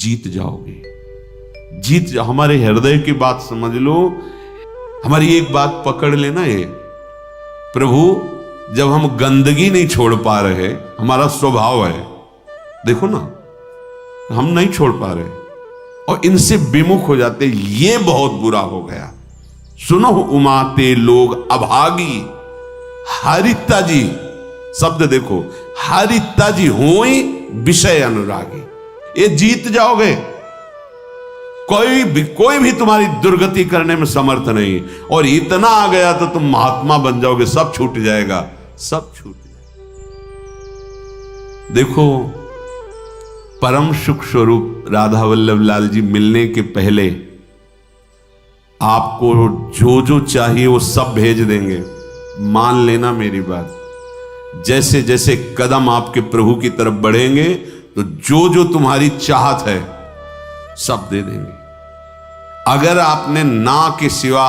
जीत जाओगे। हमारे हृदय की बात समझ लो, हमारी एक बात पकड़ लेना। ये प्रभु, जब हम गंदगी नहीं छोड़ पा रहे, हमारा स्वभाव है, देखो ना, हम नहीं छोड़ पा रहे और इनसे विमुख हो जाते, ये बहुत बुरा हो गया। सुनो उमाते लोग अभागी, हरिता जी शब्द देखो, हरिता जी होई विषय अनुरागी। ये जीत जाओगे, कोई भी तुम्हारी दुर्गति करने में समर्थ नहीं। और इतना आ गया तो तुम महात्मा बन जाओगे, सब छूट जाएगा, सब छूट जाएगा। देखो, परम सुख स्वरूप राधा वल्लभ लाल जी मिलने के पहले आपको जो जो चाहिए वो सब भेज देंगे, मान लेना मेरी बात। जैसे जैसे कदम आपके प्रभु की तरफ बढ़ेंगे तो जो जो तुम्हारी चाहत है सब दे देंगे। अगर आपने ना के सिवा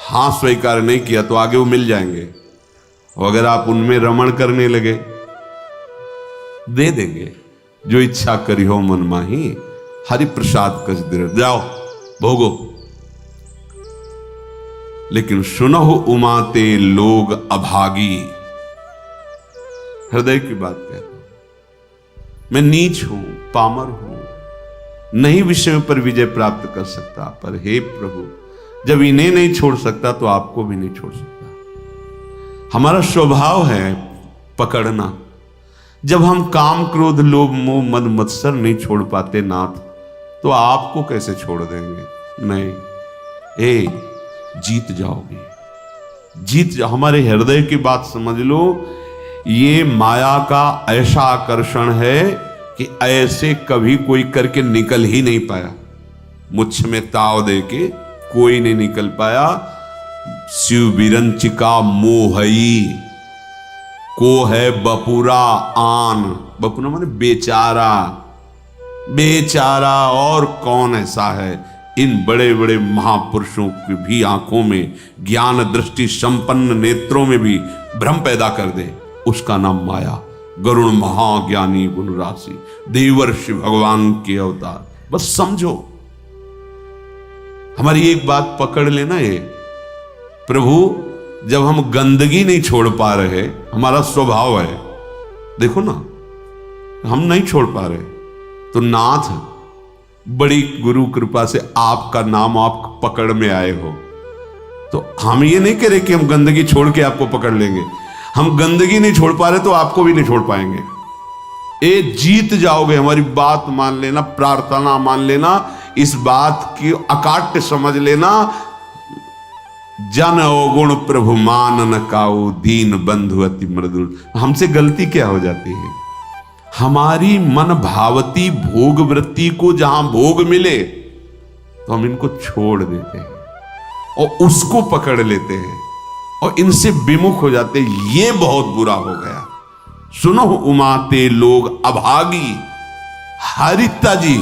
हां स्वीकार नहीं किया तो आगे वो मिल जाएंगे, और अगर आप उनमें रमण करने लगे दे देंगे। जो इच्छा करी हो मन माही, हरि प्रसाद कस दे, जाओ भोगो। लेकिन सुनहु उमाते लोग अभागी, हृदय की बात कहता हूं। मैं नीच हूं, पामर हूं, नहीं विषयों पर विजय प्राप्त कर सकता, पर हे प्रभु, जब इन्हें नहीं छोड़ सकता तो आपको भी नहीं छोड़ सकता। हमारा स्वभाव है पकड़ना। जब हम काम क्रोध लोभ मोह मद मत्सर नहीं छोड़ पाते नाथ, तो आपको कैसे छोड़ देंगे? नहीं, जीत जाओगे, हमारे हृदय की बात समझ लो। ये माया का ऐसा आकर्षण है कि ऐसे कभी कोई करके निकल ही नहीं पाया। मुझ में ताव दे के कोई नहीं निकल पाया। शिव बिरंचिका मोहई को है बपुरा आन, बपुरा माने बेचारा, बेचारा और कौन ऐसा है। इन बड़े बड़े महापुरुषों की भी आंखों में, ज्ञान दृष्टि संपन्न नेत्रों में भी भ्रम पैदा कर दे, उसका नाम माया। गरुण महाज्ञानी गुण राशि, देवर्षि भगवान के अवतार। बस समझो, हमारी एक बात पकड़ लेना। ये प्रभु, जब हम गंदगी नहीं छोड़ पा रहे, हमारा स्वभाव है, देखो ना, हम नहीं छोड़ पा रहे, तो नाथ बड़ी गुरु कृपा से आपका नाम आप पकड़ में आए हो। तो हम ये नहीं कह रहे कि हम गंदगी छोड़ के आपको पकड़ लेंगे। हम गंदगी नहीं छोड़ पा रहे तो आपको भी नहीं छोड़ पाएंगे। ये जीत जाओगे, हमारी बात मान लेना, प्रार्थना मान लेना, इस बात की अकाट्य समझ लेना। जन अवगुण प्रभु मान न काऊ, दीन बंधु अति मृदुल। हमसे गलती क्या हो जाती है? हमारी मन भावती भोग वृत्ति को जहां भोग मिले तो हम इनको छोड़ देते हैं और उसको पकड़ लेते हैं और इनसे विमुख हो जाते हैं। ये बहुत बुरा हो गया। सुनो उमाते लोग अभागी, हरिता जी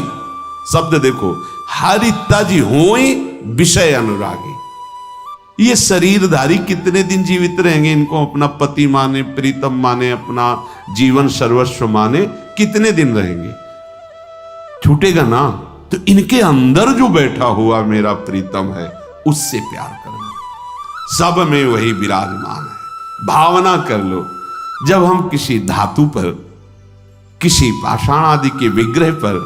शब्द देखो, हरिता जी होई विषय अनुरागी। ये शरीरधारी कितने दिन जीवित रहेंगे? इनको अपना पति माने, प्रीतम माने, अपना जीवन सर्वस्व माने, कितने दिन रहेंगे? छूटेगा ना। तो इनके अंदर जो बैठा हुआ मेरा प्रीतम है, उससे प्यार करना, सब में वही विराजमान है। भावना कर लो, जब हम किसी धातु पर, किसी पाषाण आदि के विग्रह पर,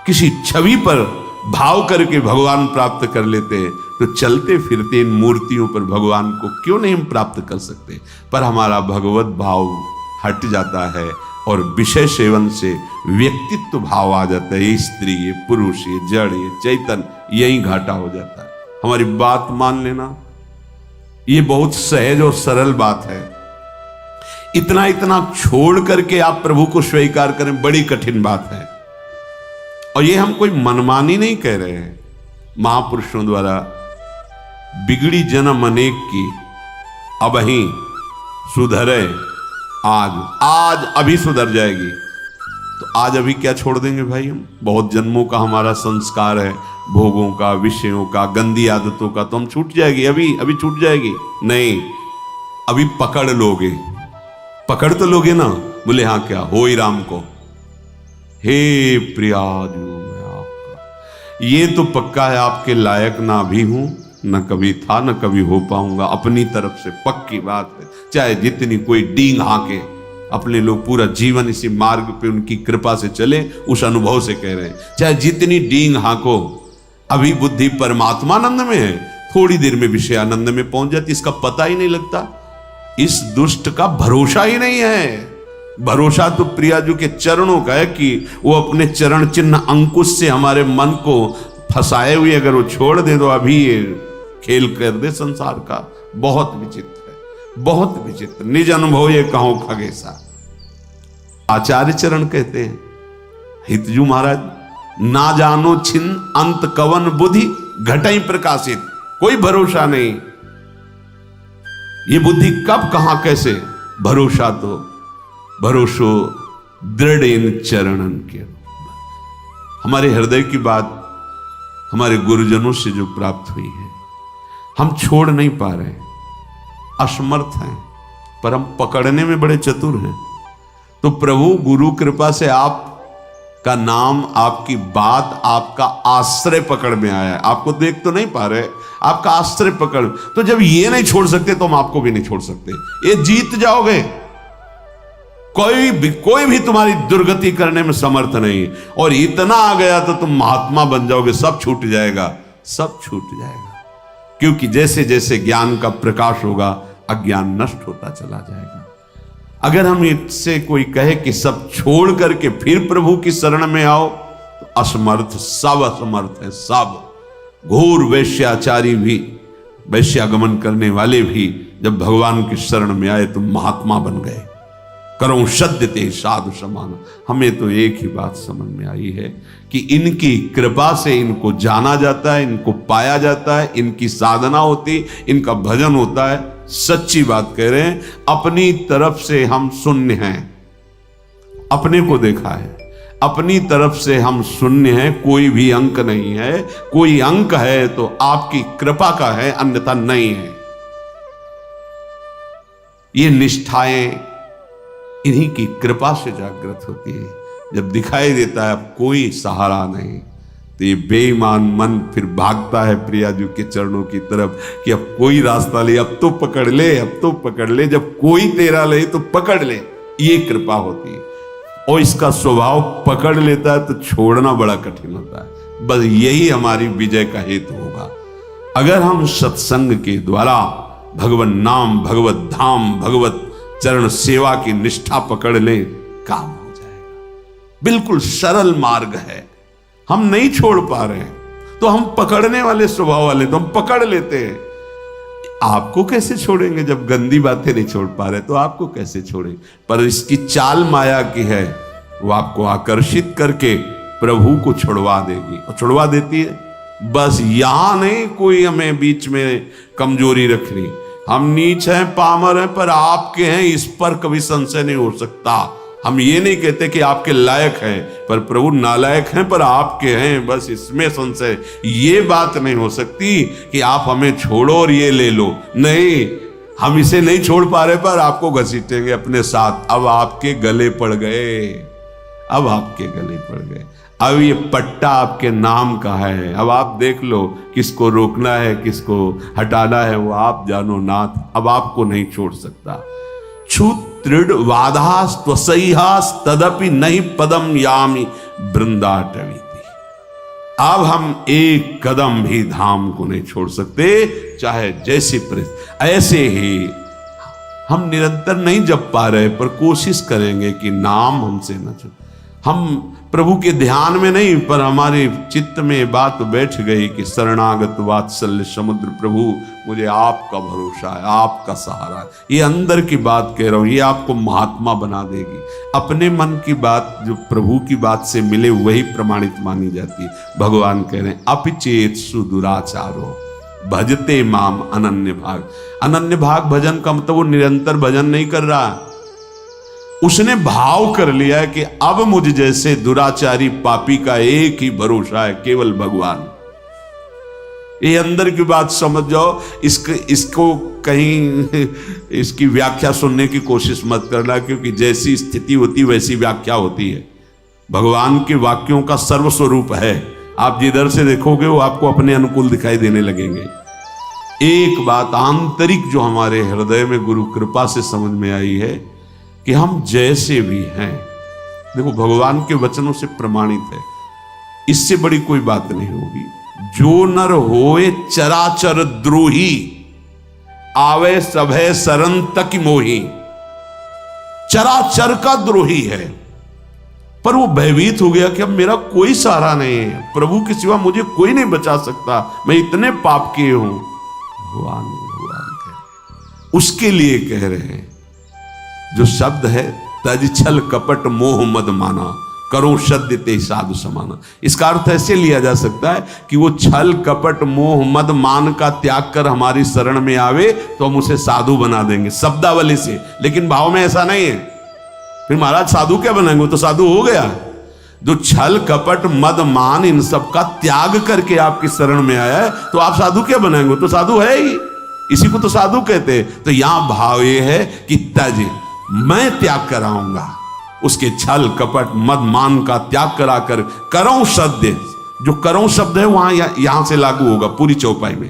किसी छवि पर भाव करके भगवान प्राप्त कर लेते हैं, तो चलते फिरते इन मूर्तियों पर भगवान को क्यों नहीं हम प्राप्त कर सकते? पर हमारा भगवत भाव हट जाता है और विषय सेवन से व्यक्तित्व भाव आ जाता है। ये स्त्री, ये पुरुष, ये जड़, ये चैतन, यही घाटा हो जाता है। हमारी बात मान लेना, ये बहुत सहज और सरल बात है। इतना इतना छोड़ करके आप प्रभु को स्वीकार करें, बड़ी कठिन बात है। और ये हम कोई मनमानी नहीं कह रहे हैं। महापुरुषों द्वारा बिगड़ी जन्म अनेक की, अब ही सुधरे आज अभी सुधर जाएगी। तो आज अभी क्या छोड़ देंगे भाई? हम बहुत जन्मों का हमारा संस्कार है, भोगों का, विषयों का, गंदी आदतों का, तो हम छूट जाएगी, अभी छूट जाएगी नहीं। अभी पकड़ लोगे, पकड़ तो लोगे ना। बोले हाँ, क्या हो ही राम को, हे प्रिया ये तो पक्का है आपके लायक ना भी हूं, न कभी था न कभी हो पाऊंगा। अपनी तरफ से पक्की बात है, चाहे जितनी कोई डींग हाके, अपने लोग पूरा जीवन इसी मार्ग पे उनकी कृपा से चले, उस अनुभव से कह रहे हैं, चाहे जितनी डींग हाको, अभी बुद्धि परमात्मानंद में है, थोड़ी देर में विषय आनंद में पहुंच जाती, इसका पता ही नहीं लगता। इस दुष्ट का भरोसा ही नहीं है। भरोसा तो प्रियाजू के चरणों का है कि वो अपने चरण चिन्ह अंकुश से हमारे मन को फंसाए हुए अगर वो छोड़ दे तो अभी ये खेल कर दे संसार का। बहुत विचित्र है, बहुत विचित्र। निज अनुभव ये कहो खगेसा। आचार्य चरण कहते हैं, हितजू महाराज, ना जानो छिन अंत कवन बुद्धि घटई प्रकाशित। कोई भरोसा नहीं, ये बुद्धि कब कहां कैसे। भरोसा तो भरोसो दृढ़ इन चरणन के। हमारे हृदय की बात हमारे गुरुजनों से जो प्राप्त हुई है, हम छोड़ नहीं पा रहे हैं, असमर्थ हैं, पर हम पकड़ने में बड़े चतुर हैं। तो प्रभु गुरु कृपा से आपका नाम, आपकी बात, आपका आश्रय पकड़ में आया है। आपको देख तो नहीं पा रहे, आपका आश्रय पकड़। तो जब ये नहीं छोड़ सकते तो हम आपको भी नहीं छोड़ सकते। ये जीत जाओगे, कोई भी तुम्हारी दुर्गति करने में समर्थ नहीं। और इतना आ गया तो तुम महात्मा बन जाओगे, सब छूट जाएगा, सब छूट जाएगा। क्योंकि जैसे जैसे ज्ञान का प्रकाश होगा, अज्ञान नष्ट होता चला जाएगा। अगर हम इससे कोई कहे कि सब छोड़ करके फिर प्रभु की शरण में आओ, तो असमर्थ, सब असमर्थ है, सब। घोर वैश्याचारी भी, वैश्यागमन करने वाले भी जब भगवान की शरण में आए तो महात्मा बन गए। करो सद्य ते साधु समान। हमें तो एक ही बात समझ में आई है कि इनकी कृपा से इनको जाना जाता है, इनको पाया जाता है, इनकी साधना होती, इनका भजन होता है। सच्ची बात कह रहे हैं, अपनी तरफ से हम शून्य हैं, अपने को देखा है, अपनी तरफ से हम शून्य हैं, कोई भी अंक नहीं है। कोई अंक है तो आपकी कृपा का है, अन्यथा नहीं है। ये निष्ठाएं इन्हीं की कृपा से जागृत होती है। जब दिखाई देता है अब कोई सहारा नहीं, तो ये बेईमान मन फिर भागता है प्रियाजू के चरणों की तरफ कि अब कोई रास्ता ले, अब तो पकड़ ले, अब तो पकड़ ले। जब कोई तेरा ले तो पकड़ ले, ये कृपा होती है। और इसका स्वभाव पकड़ लेता है तो छोड़ना बड़ा कठिन होता है। बस यही हमारी विजय का हेतु होगा। अगर हम सत्संग के द्वारा भगवत नाम, भगवत धाम, भगवत चरण सेवा की निष्ठा पकड़ लें, काम हो जाएगा। बिल्कुल सरल मार्ग है, हम नहीं छोड़ पा रहे हैं तो हम पकड़ने वाले स्वभाव वाले, तो हम पकड़ लेते हैं। आपको कैसे छोड़ेंगे जब गंदी बातें नहीं छोड़ पा रहे, तो आपको कैसे छोड़ेंगे। पर इसकी चाल माया की है, वो आपको आकर्षित करके प्रभु को छुड़वा देगी, और छुड़वा देती है। बस यहां नहीं कोई हमें बीच में कमजोरी रखनी। हम नीच हैं, पामर हैं, पर आपके हैं, इस पर कभी संशय नहीं हो सकता। हम ये नहीं कहते कि आपके लायक हैं, पर प्रभु नालायक हैं पर आपके हैं, बस इसमें संशय। ये बात नहीं हो सकती कि आप हमें छोड़ो और ये ले लो। नहीं, हम इसे नहीं छोड़ पा रहे पर आपको घसीटेंगे अपने साथ। अब आपके गले पड़ गए, अब आपके गले पड़ गए। अब ये पट्टा आपके नाम का है। अब आप देख लो किसको रोकना है, किसको हटाना है, वो आप जानो नाथ। अब आपको नहीं छोड़ सकता। छूत दृढ़ वाधास त्वसैहास तदपि नहीं पदम यामी वृंदाटवीति। अब हम एक कदम भी धाम को नहीं छोड़ सकते, चाहे जैसी परिस्थिति। ऐसे ही हम निरंतर नहीं जप पा रहे, पर कोशिश करेंगे कि नाम हमसे न छूटे। हम प्रभु के ध्यान में नहीं, पर हमारे चित्त में बात बैठ गई कि शरणागत वात्सल्य समुद्र प्रभु, मुझे आपका भरोसा है, आपका सहारा है। ये अंदर की बात कह रहा हूं, ये आपको महात्मा बना देगी। अपने मन की बात जो प्रभु की बात से मिले वही प्रमाणित मानी जाती है। भगवान कह रहे हैं, अपिचेत सुदुराचारो भजते माम अनन्य भाग। अनन्य भाग भजन का मतलब वो निरंतर भजन नहीं कर रहा, उसने भाव कर लिया है कि अब मुझ जैसे दुराचारी पापी का एक ही भरोसा है, केवल भगवान। ये अंदर की बात समझ जाओ। इसको कहीं इसकी व्याख्या सुनने की कोशिश मत करना, क्योंकि जैसी स्थिति होती वैसी व्याख्या होती है। भगवान के वाक्यों का सर्वस्वरूप है, आप जिधर से देखोगे वो आपको अपने अनुकूल दिखाई देने लगेंगे। एक बात आंतरिक जो हमारे हृदय में गुरु कृपा से समझ में आई है कि हम जैसे भी हैं, देखो भगवान के वचनों से प्रमाणित है, इससे बड़ी कोई बात नहीं होगी। जो नर होए चराचर द्रोही, आवे सभय सरन तक मोही। चराचर का द्रोही है, पर वो भयभीत हो गया कि अब मेरा कोई सहारा नहीं है, प्रभु के सिवा मुझे कोई नहीं बचा सकता, मैं इतने पाप किए हूं। भगवान कह रहे, उसके लिए कह रहे हैं जो शब्द है, तज छल कपट मोह मद माना, करो सद्य ते साधु समाना। इसका अर्थ ऐसे लिया जा सकता है कि वो छल कपट मोह मद मान का त्याग कर हमारी शरण में आवे तो हम उसे साधु बना देंगे शब्दावली से, लेकिन भाव में ऐसा नहीं है। फिर महाराज साधु क्या बनाएंगे, तो साधु हो गया। जो छल कपट मद मान इन सब का त्याग करके आपकी शरण में आया है तो आप साधु क्या बनाएंगे, तो साधु है ही, इसी को तो साधु कहते हैं। तो यहां भाव ये है कि तज, मैं त्याग कराऊंगा उसके छल कपट मद मान का त्याग कराकर, करो सद्य, जो करो शब्द है वहां यहां से लागू होगा पूरी चौपाई में।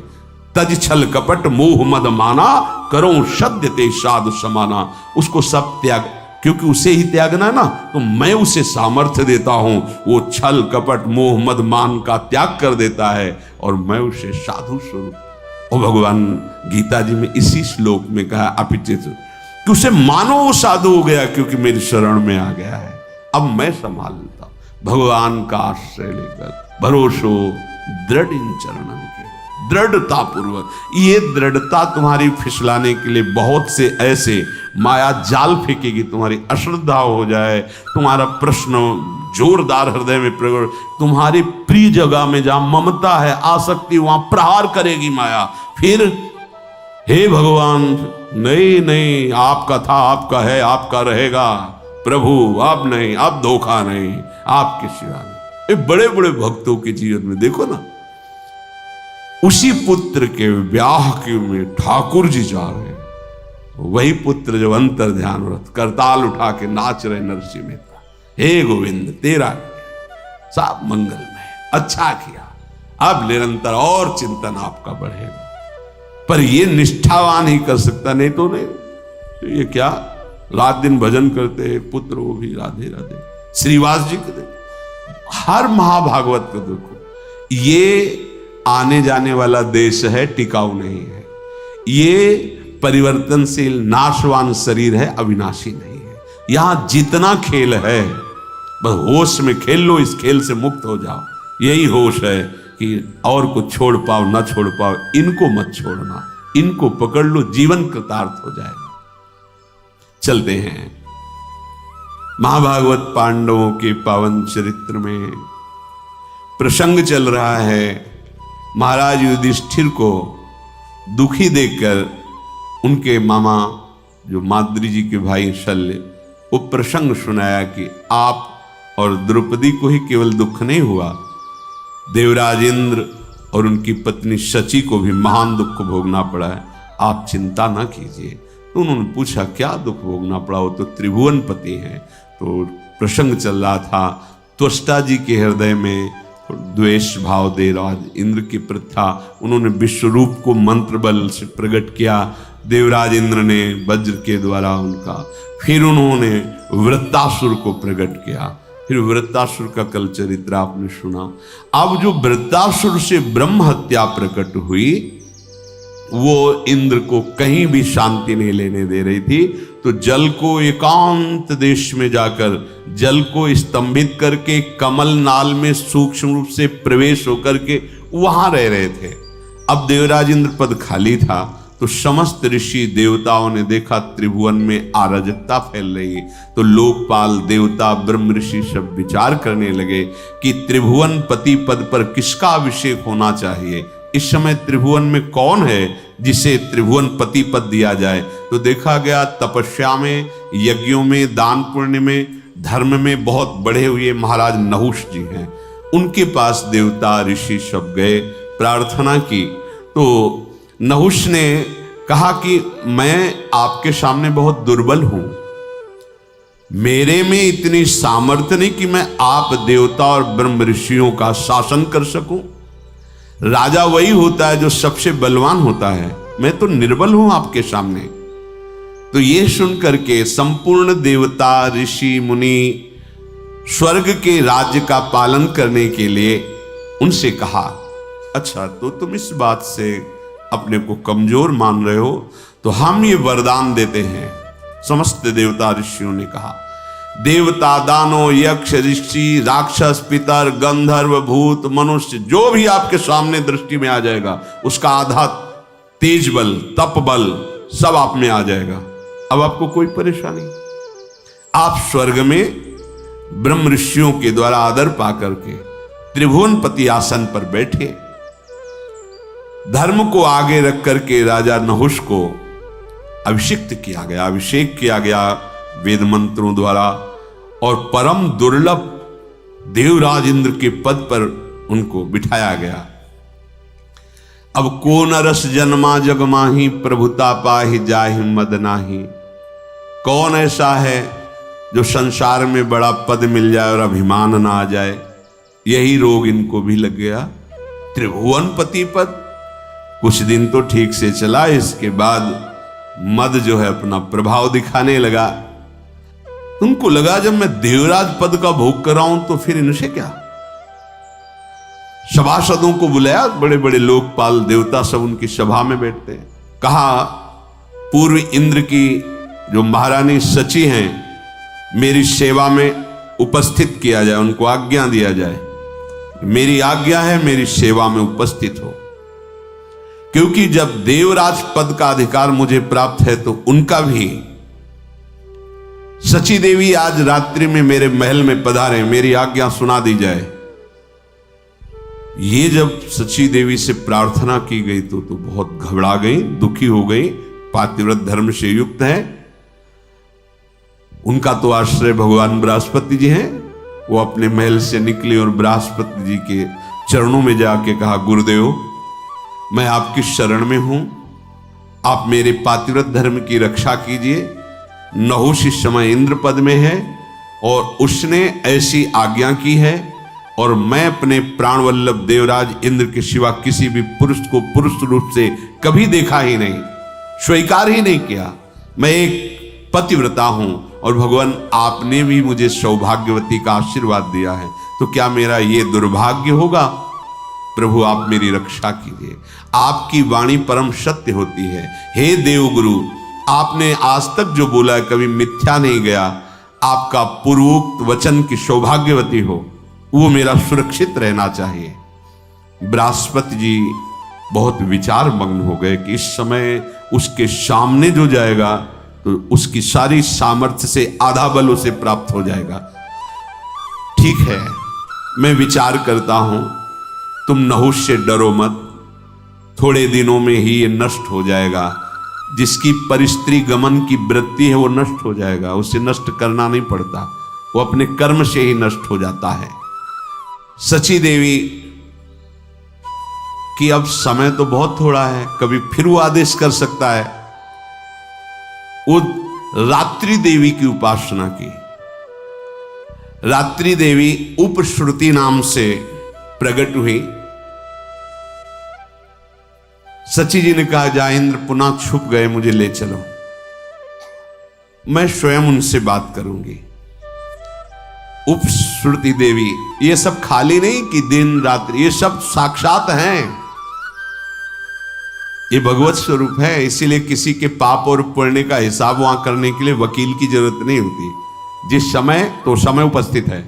तज छल कपट मोह मद माना, करो सद्य ते साधु समाना। उसको सब त्याग, क्योंकि उसे ही त्यागना ना, तो मैं उसे सामर्थ्य देता हूं, वो छल कपट मोह मद मान का त्याग कर देता है और मैं उसे साधु स्वरूप। और भगवान गीता जी में इसी श्लोक में कहा अपिचित कि उसे मानो वो साधु हो गया क्योंकि मेरी शरण में आ गया है, अब मैं संभाल लेता। भगवान का आश्रय लेकर भरोसो दृढ़ इन चरणों के, दृढ़ता पूर्वक। ये दृढ़ता तुम्हारी फिसलाने के लिए बहुत से ऐसे माया जाल फेंकेगी, तुम्हारी अश्रद्धा हो जाए, तुम्हारा प्रश्न जोरदार हृदय में प्रकट, तुम्हारी प्रिय जगह में जहां ममता है आसक्ति वहां प्रहार करेगी माया। फिर हे भगवान, नहीं नहीं, आपका था, आपका है, आपका रहेगा प्रभु, अब नहीं, अब धोखा नहीं, आपके सिवा नहीं। ये बड़े बड़े भक्तों के जीवन में देखो ना, उसी पुत्र के ब्याह के में ठाकुर जी जा रहे हैं, वही पुत्र जब अंतर ध्यान व्रत करताल उठा के नाच रहे नरसिंह मेहता, हे गोविंद तेरा सब मंगलमय, अच्छा किया, अब निरंतर और चिंतन आपका बढ़ेगा। पर ये निष्ठावान ही कर सकता, नहीं तो नहीं। तो ये क्या रात दिन भजन करते हैं पुत्र, वो भी राधे राधे। श्रीवास जी को देखो, हर महाभागवत को देखो, ये आने जाने वाला देश है, टिकाऊ नहीं है। ये परिवर्तनशील नाशवान शरीर है, अविनाशी नहीं है। यहां जितना खेल है बस होश में खेल लो, इस खेल से मुक्त हो जाओ। यही होश है कि और को छोड़ पाओ ना छोड़ पाओ, इनको मत छोड़ना, इनको पकड़ लो, जीवन कृतार्थ हो जाएगा। चलते हैं महाभागवत पांडवों के पावन चरित्र में। प्रसंग चल रहा है, महाराज युधिष्ठिर को दुखी देखकर उनके मामा जो माद्री जी के भाई शल्य, वो प्रसंग सुनाया कि आप और द्रौपदी को ही केवल दुख नहीं हुआ, देवराज इंद्र और उनकी पत्नी शची को भी महान दुख भोगना पड़ा है, आप चिंता ना कीजिए। तो उन्होंने पूछा क्या दुख भोगना पड़ा, वो तो त्रिभुवन पति हैं। तो प्रसंग चल रहा था, त्वष्टा जी के हृदय में द्वेष भाव देवराज इंद्र की प्रथा, उन्होंने विश्वरूप को मंत्र बल से प्रकट किया, देवराज इंद्र ने वज्र के द्वारा उनका, फिर उन्होंने वृत्तासुर को प्रकट किया, फिर वृत्तासुर का कल चरित्र आपने सुना। अब जो वृत्तासुर से ब्रह्म हत्या प्रकट हुई, वो इंद्र को कहीं भी शांति नहीं लेने दे रही थी। तो जल को एकांत देश में जाकर जल को स्तंभित करके कमल नाल में सूक्ष्म रूप से प्रवेश होकर के वहां रह रहे थे। अब देवराज इंद्र पद खाली था, तो समस्त ऋषि देवताओं ने देखा त्रिभुवन में अराजकता फैल रही, तो लोकपाल देवता ब्रह्म ऋषि सब विचार करने लगे कि त्रिभुवन पति पद पर किसका अभिषेक होना चाहिए। इस समय त्रिभुवन में कौन है जिसे त्रिभुवन पति पद दिया जाए। तो देखा गया तपस्या में, यज्ञों में, दान पुण्य में, धर्म में बहुत बढ़े हुए महाराज नहुष जी हैं, उनके पास देवता ऋषि सब गए, प्रार्थना की। तो नहुष ने कहा कि मैं आपके सामने बहुत दुर्बल हूं, मेरे में इतनी सामर्थ्य नहीं कि मैं आप देवता और ब्रह्म ऋषियों का शासन कर सकूं। राजा वही होता है जो सबसे बलवान होता है, मैं तो निर्बल हूं आपके सामने। तो ये सुन करके संपूर्ण देवता ऋषि मुनि स्वर्ग के राज्य का पालन करने के लिए उनसे कहा, अच्छा तो तुम इस बात से अपने को कमजोर मान रहे हो, तो हम ये वरदान देते हैं। समस्त देवता ऋषियों ने कहा, देवता दानो यक्ष ऋषि राक्षस पितर गंधर्व भूत मनुष्य जो भी आपके सामने दृष्टि में आ जाएगा, उसका आधा तेज बल तप बल सब आप में आ जाएगा। अब आपको कोई परेशानी, आप स्वर्ग में ब्रह्म ऋषियों के द्वारा आदर पाकर के त्रिभुवनपति आसन पर बैठे। धर्म को आगे रख करके राजा नहुष को अभिषिक्त किया गया, अभिषेक किया गया वेद मंत्रों द्वारा, और परम दुर्लभ देवराज इंद्र के पद पर उनको बिठाया गया। अब को नरस जन्मा जग माही प्रभुता पाहि जाहि मद नाही। कौन ऐसा है जो संसार में बड़ा पद मिल जाए और अभिमान ना आ जाए? यही रोग इनको भी लग गया। त्रिभुवनपति पद कुछ दिन तो ठीक से चला, इसके बाद मद जो है अपना प्रभाव दिखाने लगा। उनको लगा जब मैं देवराज पद का भोग कर रहा हूं तो फिर इनसे क्या। सभासदों को बुलाया, बड़े बड़े लोकपाल देवता सब उनकी सभा में बैठते हैं। कहा पूर्व इंद्र की जो महारानी सची हैं मेरी सेवा में उपस्थित किया जाए, उनको आज्ञा दिया जाए। मेरी आज्ञा है मेरी सेवा में उपस्थित हो, क्योंकि जब देवराज पद का अधिकार मुझे प्राप्त है तो उनका भी। सची देवी आज रात्रि में मेरे महल में पधारे, मेरी आज्ञा सुना दी जाए। ये जब सची देवी से प्रार्थना की गई तो बहुत घबरा गई, दुखी हो गई। पातिव्रत धर्म से युक्त है, उनका तो आश्रय भगवान बृहस्पति जी हैं। वो अपने महल से निकले और बृहस्पति जी के चरणों में जाके कहा, गुरुदेव मैं आपकी शरण में हूं, आप मेरे पातिव्रत धर्म की रक्षा कीजिए। नहुष इस समय इंद्र पद में है और उसने ऐसी आज्ञा की है, और मैं अपने प्राण वल्लभ देवराज इंद्र के सिवा किसी भी पुरुष को पुरुष रूप से कभी देखा ही नहीं, स्वीकार ही नहीं किया। मैं एक पतिव्रता हूं और भगवान आपने भी मुझे सौभाग्यवती का आशीर्वाद दिया है, तो क्या मेरा ये दुर्भाग्य होगा? प्रभु आप मेरी रक्षा कीजिए। आपकी वाणी परम सत्य होती है। हे देवगुरु, आपने आज तक जो बोला कभी मिथ्या नहीं गया। आपका पूर्वोक्त वचन की सौभाग्यवती हो, वो मेरा सुरक्षित रहना चाहिए। बृहस्पति जी बहुत विचार मग्न हो गए कि इस समय उसके सामने जो जाएगा तो उसकी सारी सामर्थ्य से आधा बल उसे प्राप्त हो जाएगा। ठीक है, मैं विचार करता हूं, तुम नहुष से डरो मत, थोड़े दिनों में ही ये नष्ट हो जाएगा। जिसकी परिस्त्री गमन की वृत्ति है वो नष्ट हो जाएगा, उसे नष्ट करना नहीं पड़ता, वो अपने कर्म से ही नष्ट हो जाता है। सची देवी कि अब समय तो बहुत थोड़ा है, कभी फिर वो आदेश कर सकता है। वो रात्रि देवी की उपासना की। रात्रि देवी उपश्रुति नाम से प्रकट हुई। सची जी ने कहा, जा इंद्र पुनः छुप गए, मुझे ले चलो, मैं स्वयं उनसे बात करूंगी। उपश्रुति देवी, ये सब खाली नहीं कि दिन रात्रि, ये सब साक्षात हैं, ये भगवत स्वरूप है। इसीलिए किसी के पाप और पुण्य का हिसाब वहां करने के लिए वकील की जरूरत नहीं होती। जिस समय तो समय उपस्थित है,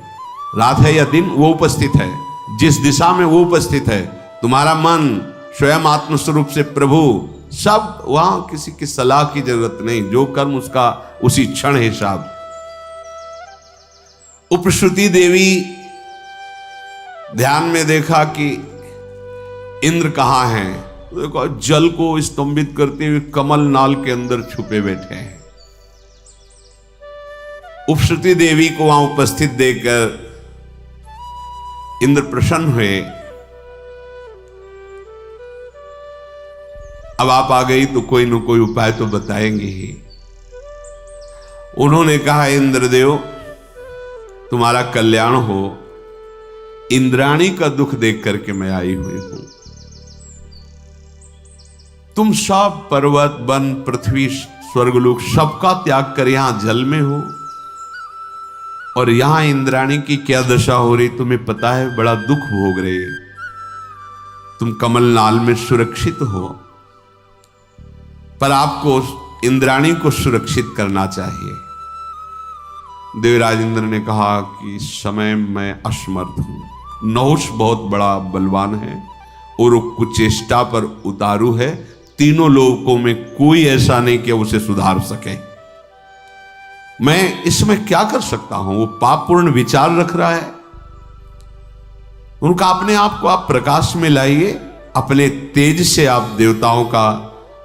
रात है या दिन वो उपस्थित है, जिस दिशा में वो उपस्थित है। तुम्हारा मन स्वयं आत्मस्वरूप से प्रभु, सब वहां किसी की सलाह की जरूरत नहीं, जो कर्म उसका उसी क्षण हिसाब। उपश्रुति देवी ध्यान में देखा कि इंद्र कहां हैं, तो देखो जल को स्तंभित करते हुए कमल नाल के अंदर छुपे बैठे हैं। उपश्रुति देवी को वहां उपस्थित देखकर इंद्र प्रसन्न हुए। अब आप आ गई तो कोई न कोई उपाय तो बताएंगे ही। उन्होंने कहा, इंद्रदेव तुम्हारा कल्याण हो, इंद्राणी का दुख देख करके मैं आई हुई हूं। तुम सब पर्वत वन पृथ्वी स्वर्गलोक सबका त्याग कर यहां जल में हो, और यहां इंद्राणी की क्या दशा हो रही तुम्हें पता है, बड़ा दुख भोग रही है। तुम कमलनाल में सुरक्षित हो, पर आपको इंद्राणी को सुरक्षित करना चाहिए। देवराज इंद्र ने कहा कि इस समय मैं असमर्थ हूं। नहुष बहुत बड़ा बलवान है और वो कुचेष्टा पर उतारू है। तीनों लोगों में कोई ऐसा नहीं कि उसे सुधार सके। मैं इसमें क्या कर सकता हूं? वो पापपूर्ण विचार रख रहा है। उनका अपने आप को आप प्रकाश में लाइए, अपने तेज से आप देवताओं का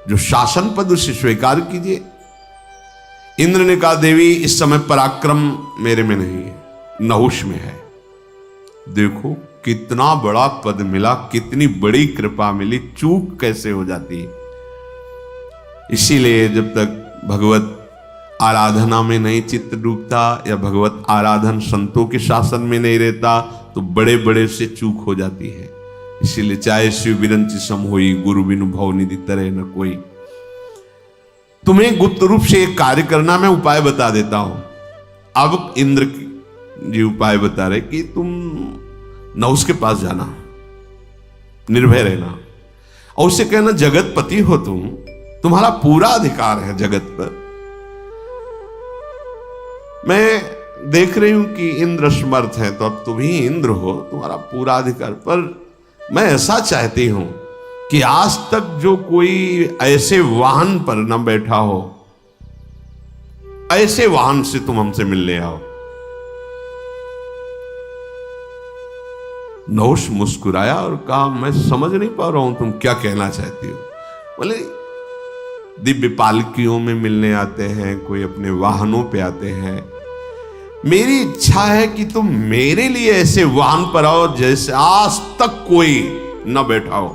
जो शासन पद उसे स्वीकार कीजिए। इंद्र ने कहा, देवी इस समय पराक्रम मेरे में नहीं है, नहुष में है। देखो कितना बड़ा पद मिला, कितनी बड़ी कृपा मिली, चूक कैसे हो जाती है। इसीलिए जब तक भगवत आराधना में नहीं चित्त डूबता या भगवत आराधन संतों के शासन में नहीं रहता तो बड़े बड़े से चूक हो जाती है। इसीलिए चाहे शिव विरंची सम होई, गुरु बिनु भव निधि तरह न कोई। तुम्हें गुप्त रूप से एक कार्य करना, मैं उपाय बता देता हूं। अब इंद्र जी उपाय बता रहे कि तुम नहुष के पास जाना, निर्भय रहना, और उससे कहना जगतपति हो तुम, तुम्हारा पूरा अधिकार है जगत पर। मैं देख रही हूं कि इंद्र समर्थ है, तो अब तुम ही इंद्र हो, तुम्हारा पूरा अधिकार। पर मैं ऐसा चाहती हूं कि आज तक जो कोई ऐसे वाहन पर न बैठा हो, ऐसे वाहन से तुम हमसे मिलने आओ। नहुष मुस्कुराया और कहा, मैं समझ नहीं पा रहा हूं तुम क्या कहना चाहती हो। बोले, दिव्य पालकियों में मिलने आते हैं, कोई अपने वाहनों पे आते हैं। मेरी इच्छा है कि तुम मेरे लिए ऐसे वाहन पर आओ जैसे आज तक कोई न बैठा हो।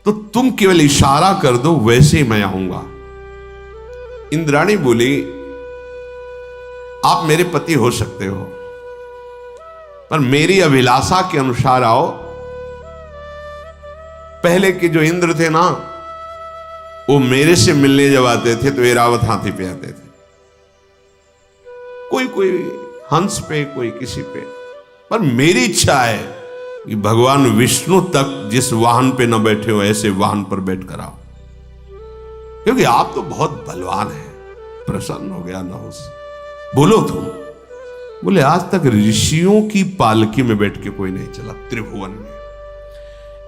तो तुम केवल इशारा कर दो, वैसे ही मैं आऊंगा। इंद्राणी बोली, आप मेरे पति हो सकते हो, पर मेरी अभिलाषा के अनुसार आओ। पहले के जो इंद्र थे ना, वो मेरे से मिलने जब आते थे तो ऐरावत हाथी पे आते थे, कोई हंस पे, कोई किसी पे। पर मेरी इच्छा है कि भगवान विष्णु तक जिस वाहन पे न बैठे हो, ऐसे वाहन पर बैठ कर आओ, क्योंकि आप तो बहुत बलवान हैं। प्रसन्न हो गया नहुष। बोलो तुम। बोले, आज तक ऋषियों की पालकी में बैठ के कोई नहीं चला त्रिभुवन में।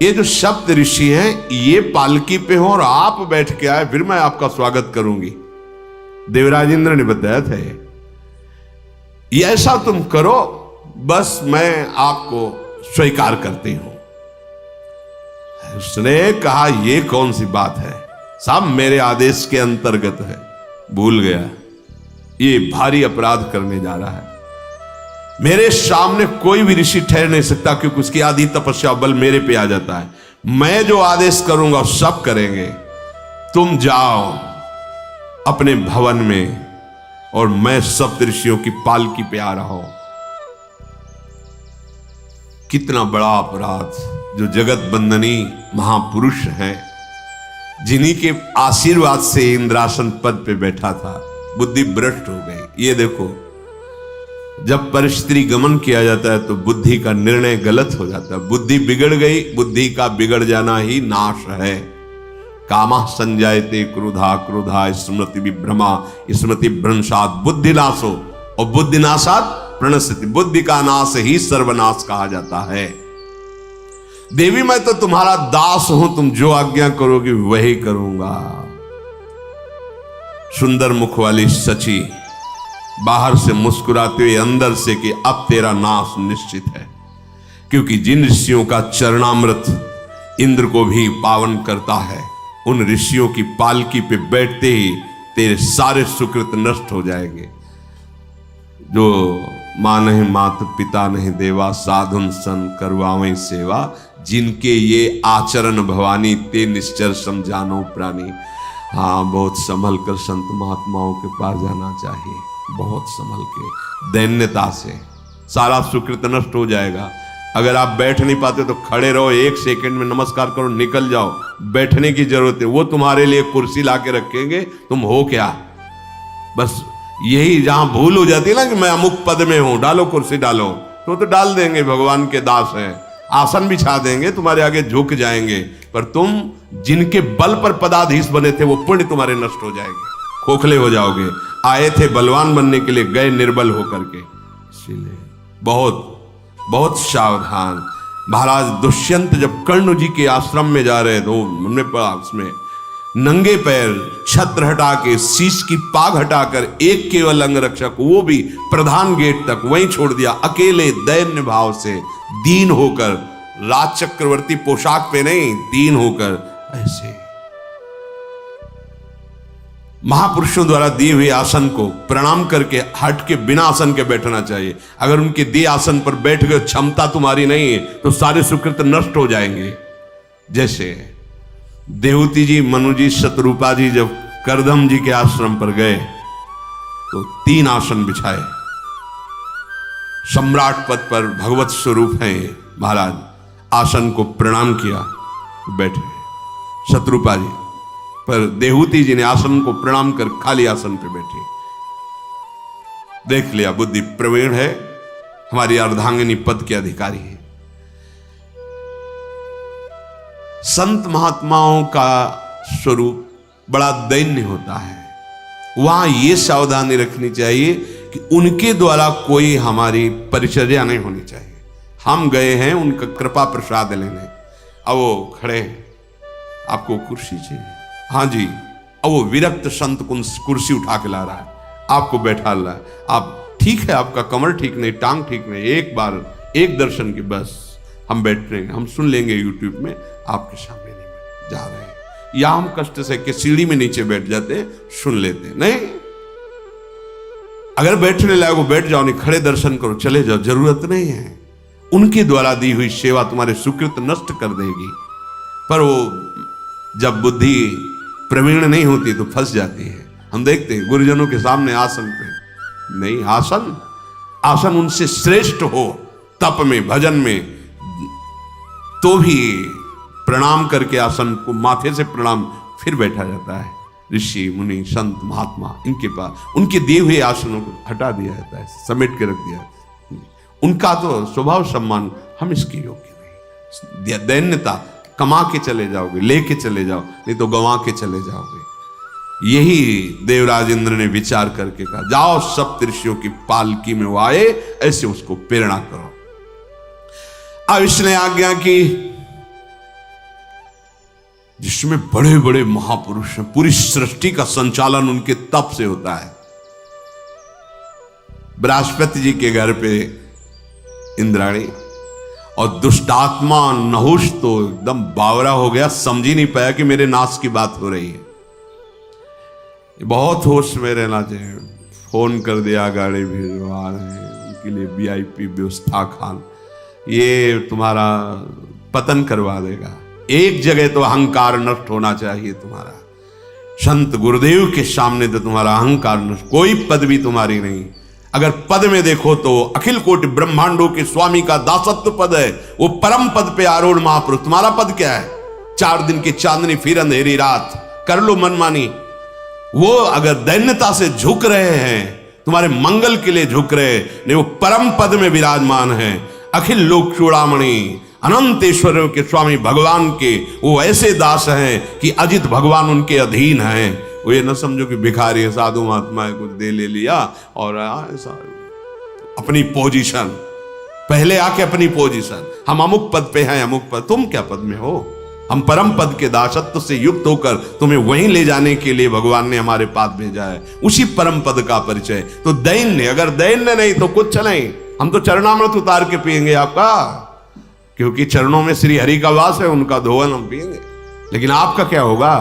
ये जो सप्त ऋषि हैं, ये पालकी पे हो और आप बैठ के आए, फिर मैं आपका स्वागत करूंगी। देवराज इंद्र ने बताया था ये ऐसा तुम करो, बस मैं आपको स्वीकार करती हूं। उसने कहा, ये कौन सी बात है, सब मेरे आदेश के अंतर्गत है। भूल गया, ये भारी अपराध करने जा रहा है। मेरे सामने कोई भी ऋषि ठहर नहीं सकता, क्योंकि उसकी आदि तपस्या बल मेरे पे आ जाता है। मैं जो आदेश करूंगा सब करेंगे। तुम जाओ अपने भवन में, और मैं सप्त ऋषियों की पालकी पे आ रहा हूं। कितना बड़ा अपराध! जो जगत बंदनी महापुरुष हैं, जिन्हीं के आशीर्वाद से इंद्रासन पद पे बैठा था, बुद्धि भ्रष्ट हो गई। ये देखो, जब परिस्थिति गमन किया जाता है तो बुद्धि का निर्णय गलत हो जाता है। बुद्धि बिगड़ गई, बुद्धि का बिगड़ जाना ही नाश है। कामा संजायते क्रोधा, क्रोधा स्मृति विभ्रमा, स्मृति भ्रंशात बुद्धिनाशो, और बुद्धिनाशात प्रणश्यति। बुद्धि का नाश ही सर्वनाश कहा जाता है। देवी, मैं तो तुम्हारा दास हूं, तुम जो आज्ञा करोगी वही करूंगा। सुंदर मुख वाली सची बाहर से मुस्कुराते हुए अंदर से कि अब तेरा नाश निश्चित है, क्योंकि जिन ऋषियों का चरणामृत इंद्र को भी पावन करता है, उन ऋषियों की पालकी पे बैठते ही तेरे सारे सुकृत नष्ट हो जाएंगे। जो मां नहीं मात पिता नहीं देवा, साधुन सन करवावें सेवा, जिनके ये आचरण भवानी ते निश्चर समझानो प्राणी। हाँ, बहुत संभल कर संत महात्माओं के पास जाना चाहिए, बहुत संभल के। दैन्यता से सारा सुकृत नष्ट हो जाएगा। अगर आप बैठ नहीं पाते तो खड़े रहो, 1 सेकंड में नमस्कार करो, निकल जाओ। बैठने की जरूरत है, वो तुम्हारे लिए कुर्सी ला के रखेंगे, तुम हो क्या। बस यही जहां भूल हो जाती है ना कि मैं अमुक पद में हूं, डालो कुर्सी डालो, तो डाल देंगे, भगवान के दास हैं, आसन बिछा देंगे, तुम्हारे आगे झुक जाएंगे। पर तुम जिनके बल पर पदाधीश बने थे वो पुण्य तुम्हारे नष्ट हो जाएंगे, खोखले हो जाओगे। आए थे बलवान बनने के लिए, गए निर्बल होकर के। इसीलिए बहुत बहुत सावधान। महाराज दुष्यंत जब कर्ण जी के आश्रम में जा रहे तो हमने पढ़ा उसमें नंगे पैर छत्र हटा के शीश की पाग हटाकर एक केवल अंगरक्षक, वो भी प्रधान गेट तक वहीं छोड़ दिया, अकेले दैन्य भाव से दीन होकर, राज चक्रवर्ती पोशाक पे नहीं, दीन होकर ऐसे। महापुरुषों द्वारा दिए हुए आसन को प्रणाम करके हट के बिना आसन के बैठना चाहिए। अगर उनके दिए आसन पर बैठ गए, क्षमता तुम्हारी नहीं है तो सारे सुकृत नष्ट हो जाएंगे। जैसे देवती जी, मनु जी, शतरूपा जी जब करदम जी के आश्रम पर गए तो 3 आसन बिछाए। सम्राट पद पर भगवत स्वरूप हैं महाराज, आसन को प्रणाम किया, बैठे। शतरूपा जी पर देहूती जी ने आसन को प्रणाम कर खाली आसन पे बैठी। देख लिया बुद्धि प्रवीण है, हमारी अर्धांगिनी पद के अधिकारी है। संत महात्माओं का स्वरूप बड़ा दैन्य होता है। वहां यह सावधानी रखनी चाहिए कि उनके द्वारा कोई हमारी परिचर्या नहीं होनी चाहिए। हम गए हैं उनका कृपा प्रसाद लेने, अब वो खड़े, आपको कुर्सी चाहिए, हाँ जी, अब वो विरक्त संत कुर्सी उठा के ला रहा है, आपको बैठा रहा है। आप ठीक है, आपका कमर ठीक नहीं, टांग ठीक नहीं, एक बार एक दर्शन की बस हम बैठ रहे हैं, हम सुन लेंगे यूट्यूब में, आपके सामने नहीं जा रहे हैं। या हम कष्ट से के सीढ़ी में नीचे बैठ जाते, सुन लेते। नहीं, अगर बैठने लायक हो बैठ जाओ, नहीं खड़े दर्शन करो, चले जाओ, जरूरत नहीं है। उनके द्वारा दी हुई सेवा तुम्हारे सुकृत नष्ट कर देगी। पर वो जब बुद्धि प्रवीण नहीं होती तो फंस जाती है। हम देखते हैं गुरुजनों के सामने आसन पे नहीं, आसन उनसे श्रेष्ठ हो, तप में भजन में, तो भी प्रणाम करके आसन को माथे से प्रणाम फिर बैठा जाता है। ऋषि मुनि संत महात्मा इनके पास उनके दिए हुए आसनों को हटा दिया जाता है, समेट के रख दिया जाता है। उनका तो स्वभाव सम्मान, हम इसके योग्य नहीं। दैन्यता, कमा के चले जाओगे, लेके चले जाओ, नहीं तो गंवा के चले जाओगे। यही देवराज इंद्र ने विचार करके कहा, जाओ सप्तऋषियों की पालकी में वो आए, ऐसे उसको प्रेरणा करो। अब इसने आज्ञा की, जिसमें बड़े बड़े महापुरुष हैं, पूरी सृष्टि का संचालन उनके तप से होता है। बृहस्पति जी के घर पे इंद्राणी और दुष्टात्मा नहुष तो एकदम बावरा हो गया, समझ ही नहीं पाया कि मेरे नाश की बात हो रही है। बहुत होश में रहना चाहिए। फोन कर दिया, गाड़ी भिजवा रहे हैं, उनके लिए VIP व्यवस्था, खान, ये तुम्हारा पतन करवा देगा। एक जगह तो अहंकार नष्ट होना चाहिए तुम्हारा। संत गुरुदेव के सामने तो तुम्हारा अहंकार नष्ट, कोई पदवी तुम्हारी नहीं। अगर पद में देखो तो अखिल कोटि ब्रह्मांडों के स्वामी का दासत्व पद है, वो परम पद पे आरूढ़ महापुरुष। तुम्हारा पद क्या है? 4 दिन की चांदनी फिर अंधेरी रात, कर लो मनमानी। वो अगर दैन्यता से झुक रहे हैं, तुम्हारे मंगल के लिए झुक रहे, नहीं वो परम पद में विराजमान है। अखिल लोक चूड़ामणि अनंतेश्वरों के स्वामी भगवान के वो ऐसे दास हैं कि अजित भगवान उनके अधीन हैं। वो ये न समझो कि भिखारी है, साधु महात्मा है, कुछ दे ले लिया और ऐसा अपनी पोजीशन, पहले आके अपनी पोजीशन, हम अमुक पद पे हैं, अमुक पद, तुम क्या पद में हो? हम परम पद के दासत्व से युक्त होकर तुम्हें वहीं ले जाने के लिए भगवान ने हमारे पास भेजा है, उसी परम पद का परिचय। तो दैन्य, अगर दैन्य नहीं तो कुछ नहीं, हम तो चरणामृत उतार के पिएंगे आपका, क्योंकि चरणों में श्री हरि का वास है, उनका धोवन हम पिएंगे। लेकिन आपका क्या होगा?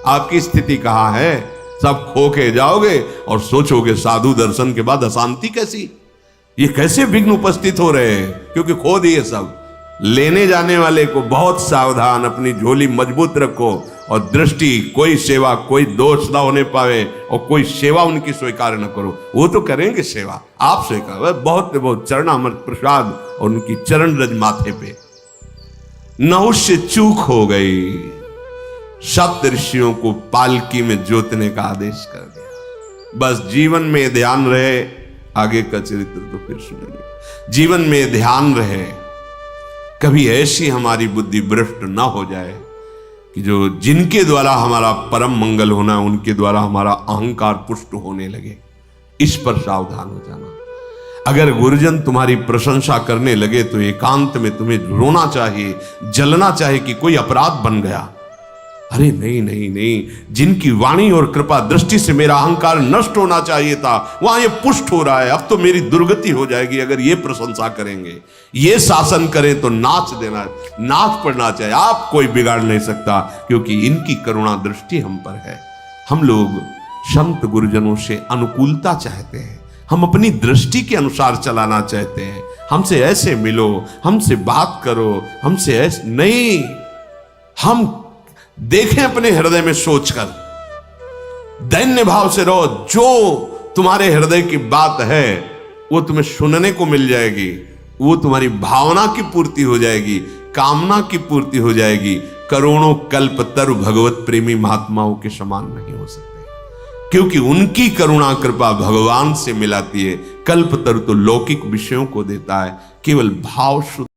आपकी स्थिति कहां है? सब खो के जाओगे और सोचोगे साधु दर्शन के बाद अशांति कैसी, ये कैसे विघ्न उपस्थित हो रहे हैं, क्योंकि खो दिए सब। लेने जाने वाले को बहुत सावधान, अपनी झोली मजबूत रखो और दृष्टि, कोई सेवा, कोई दोष ना होने पावे और कोई सेवा उनकी स्वीकार न करो। वो तो करेंगे सेवा, आप स्वीकार, बहुत बहुत चरणामृत प्रसाद और उनकी चरण रज माथे पे। नहुष से चूक हो गई, सप्त ऋषियों को पालकी में जोतने का आदेश कर दिया। बस जीवन में ध्यान रहे, आगे का चरित्र तो फिर सुनेंगे। जीवन में ध्यान रहे, कभी ऐसी हमारी बुद्धि भ्रष्ट ना हो जाए कि जो जिनके द्वारा हमारा परम मंगल होना है उनके द्वारा हमारा अहंकार पुष्ट होने लगे। इस पर सावधान हो जाना। अगर गुरुजन तुम्हारी प्रशंसा करने लगे तो एकांत में तुम्हें रोना चाहिए, जलना चाहिए कि कोई अपराध बन गया। अरे नहीं नहीं नहीं, जिनकी वाणी और कृपा दृष्टि से मेरा अहंकार नष्ट होना चाहिए था, वहां ये पुष्ट हो रहा है। अब तो मेरी दुर्गति हो जाएगी अगर ये प्रशंसा करेंगे, ये शासन करें तो नाच देना, नाच पड़ना चाहिए। आप कोई बिगाड़ नहीं सकता, क्योंकि इनकी करुणा दृष्टि हम पर है। हम लोग संत गुरुजनों से अनुकूलता चाहते हैं, हम अपनी दृष्टि के अनुसार चलाना चाहते हैं। हमसे ऐसे मिलो, हमसे बात करो, हमसे ऐसे नहीं। हम देखें अपने हृदय में सोचकर, दैन्य भाव से रहो। जो तुम्हारे हृदय की बात है वो तुम्हें सुनने को मिल जाएगी, वो तुम्हारी भावना की पूर्ति हो जाएगी, कामना की पूर्ति हो जाएगी। करोड़ों कल्प तरु भगवत प्रेमी महात्माओं के समान नहीं हो सकते, क्योंकि उनकी करुणा कृपा भगवान से मिलाती है। कल्प तरु तो लौकिक विषयों को देता है, केवल भाव शुद्ध